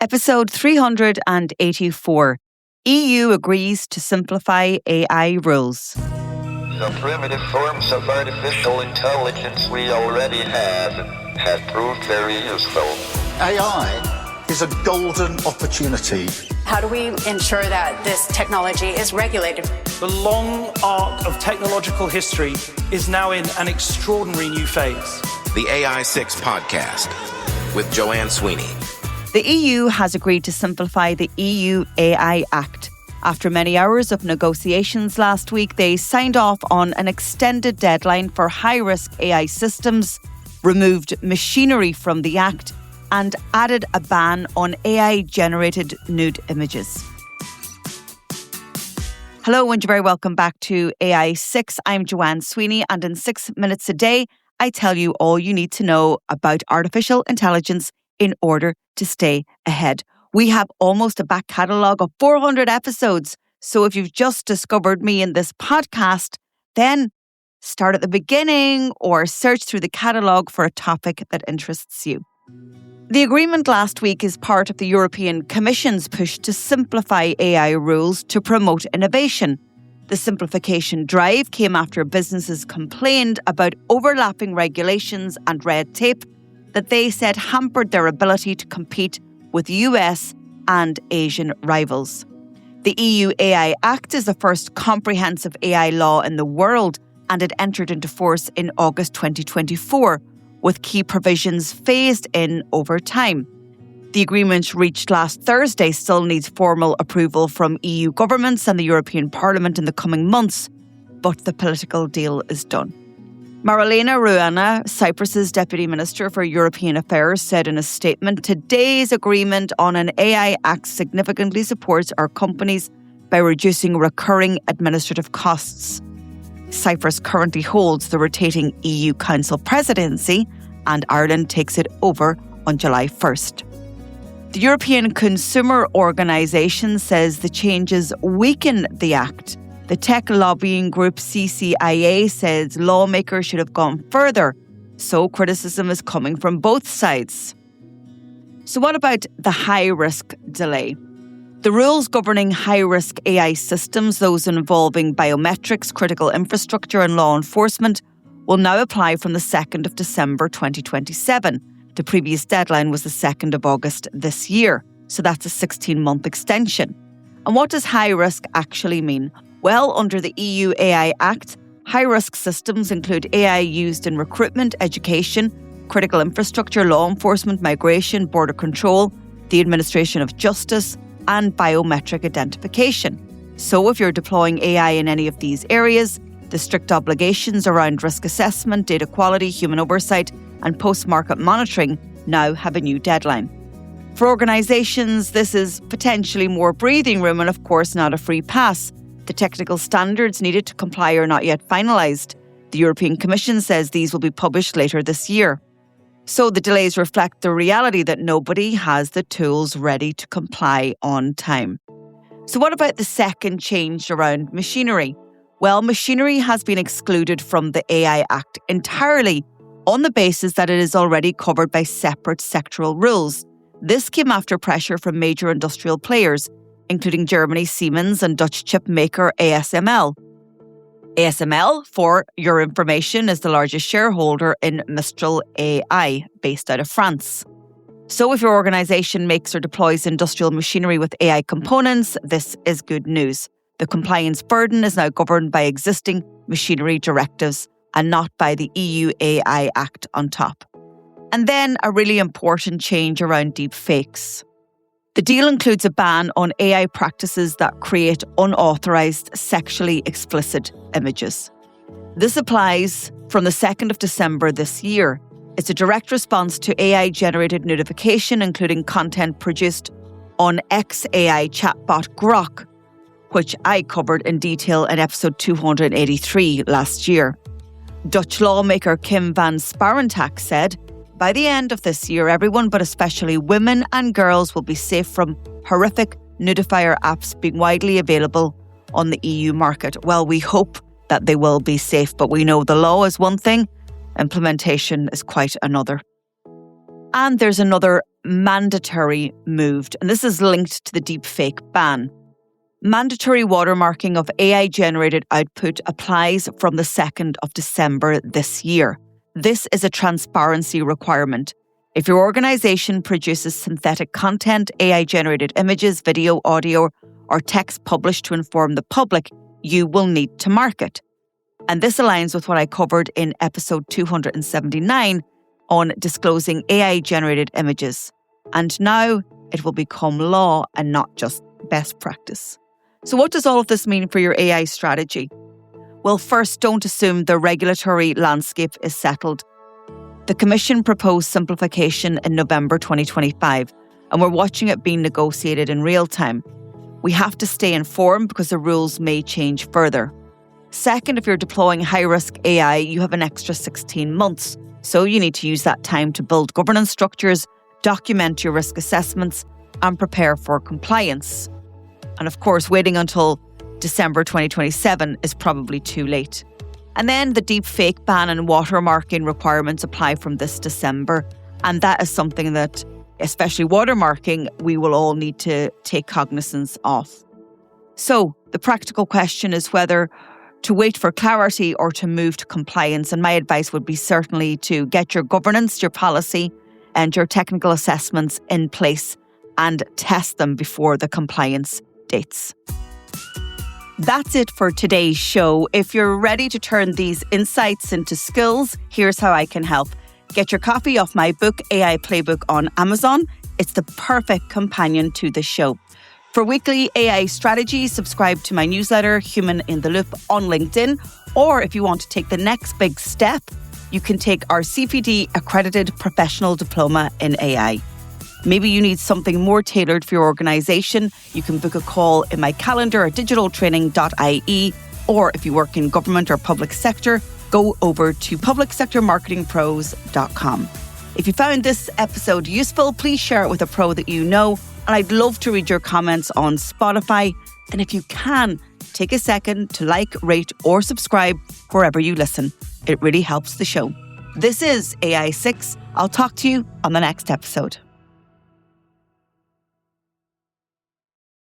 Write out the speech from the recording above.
Episode 384. EU agrees to simplify AI rules. The primitive forms of artificial intelligence we already have proved very useful. AI is a golden opportunity. How do we ensure that this technology is regulated? The long arc of technological history is now in an extraordinary new phase. The AI6 podcast with Joanne Sweeney. The EU has agreed to simplify the EU AI Act. After many hours of negotiations last week, they signed off on an extended deadline for high-risk AI systems, removed machinery from the Act, and added a ban on AI-generated nude images. Hello and you're very welcome back to AI6. I'm Joanne Sweeney, and in 6 minutes a day, I tell you all you need to know about artificial intelligence in order to stay ahead. We have almost a back catalogue of 400 episodes. So if you've just discovered me in this podcast, then start at the beginning or search through the catalogue for a topic that interests you. The agreement last week is part of the European Commission's push to simplify AI rules to promote innovation. The simplification drive came after businesses complained about overlapping regulations and red tape that they said hampered their ability to compete with US and Asian rivals. The EU AI Act is the first comprehensive AI law in the world, and it entered into force in August 2024, with key provisions phased in over time. The agreement reached last Thursday still needs formal approval from EU governments and the European Parliament in the coming months, but the political deal is done. Marilena Ruana, Cyprus's Deputy Minister for European Affairs, said in a statement, "Today's agreement on an AI Act significantly supports our companies by reducing recurring administrative costs." Cyprus currently holds the rotating EU Council presidency, and Ireland takes it over on July 1st. The European Consumer Organisation says the changes weaken the Act. The tech lobbying group CCIA says lawmakers should have gone further, so criticism is coming from both sides. So what about the high-risk delay? The rules governing high-risk AI systems, those involving biometrics, critical infrastructure and law enforcement, will now apply from the 2nd of December 2027. The previous deadline was the 2nd of August this year, so that's a 16-month extension. And what does high-risk actually mean? Well, under the EU AI Act, high-risk systems include AI used in recruitment, education, critical infrastructure, law enforcement, migration, border control, the administration of justice, and biometric identification. So if you're deploying AI in any of these areas, the strict obligations around risk assessment, data quality, human oversight, and post-market monitoring now have a new deadline. For organisations, this is potentially more breathing room and, of course, not a free pass. The technical standards needed to comply are not yet finalised. The European Commission says these will be published later this year. So the delays reflect the reality that nobody has the tools ready to comply on time. So what about the second change around machinery? Well, machinery has been excluded from the AI Act entirely on the basis that it is already covered by separate sectoral rules. This came after pressure from major industrial players, including Germany's Siemens and Dutch chip maker ASML. ASML, for your information, is the largest shareholder in Mistral AI, based out of France. So if your organisation makes or deploys industrial machinery with AI components, this is good news. The compliance burden is now governed by existing machinery directives and not by the EU AI Act on top. And then a really important change around deepfakes. The deal includes a ban on AI practices that create unauthorised sexually explicit images. This applies from the 2nd of December this year. It's a direct response to AI-generated notification, including content produced on XAI chatbot Grok, which I covered in detail in episode 283 last year. Dutch lawmaker Kim van Sparentak said, "By the end of this year, everyone, but especially women and girls, will be safe from horrific nudifier apps being widely available on the EU market." Well, we hope that they will be safe, but we know the law is one thing, implementation is quite another. And there's another mandatory moved, and this is linked to the deepfake ban. Mandatory watermarking of AI-generated output applies from the 2nd of December this year. This is a transparency requirement. If your organisation produces synthetic content, AI-generated images, video, audio, or text published to inform the public, you will need to mark it. And this aligns with what I covered in episode 279 on disclosing AI-generated images. And now it will become law and not just best practice. So what does all of this mean for your AI strategy? Well, first, don't assume the regulatory landscape is settled. The Commission proposed simplification in November 2025, and we're watching it being negotiated in real time. We have to stay informed because the rules may change further. Second, if you're deploying high-risk AI, you have an extra 16 months. So you need to use that time to build governance structures, document your risk assessments, and prepare for compliance. And of course, waiting until December 2027 is probably too late. And then the deepfake ban and watermarking requirements apply from this December. And that is something that, especially watermarking, we will all need to take cognizance of. So the practical question is whether to wait for clarity or to move to compliance. And my advice would be certainly to get your governance, your policy, and your technical assessments in place and test them before the compliance dates. That's it for today's show. If you're ready to turn these insights into skills, here's how I can help. Get your copy of my book, AI Playbook, on Amazon. It's the perfect companion to the show. For weekly AI strategies, subscribe to my newsletter, Human in the Loop, on LinkedIn. Or if you want to take the next big step, you can take our CPD accredited professional diploma in AI. Maybe you need something more tailored for your organisation. You can book a call in my calendar at digitaltraining.ie. Or if you work in government or public sector, go over to publicsectormarketingpros.com. If you found this episode useful, please share it with a pro that you know. And I'd love to read your comments on Spotify. And if you can, take a second to like, rate, or subscribe wherever you listen. It really helps the show. This is AI6. I'll talk to you on the next episode.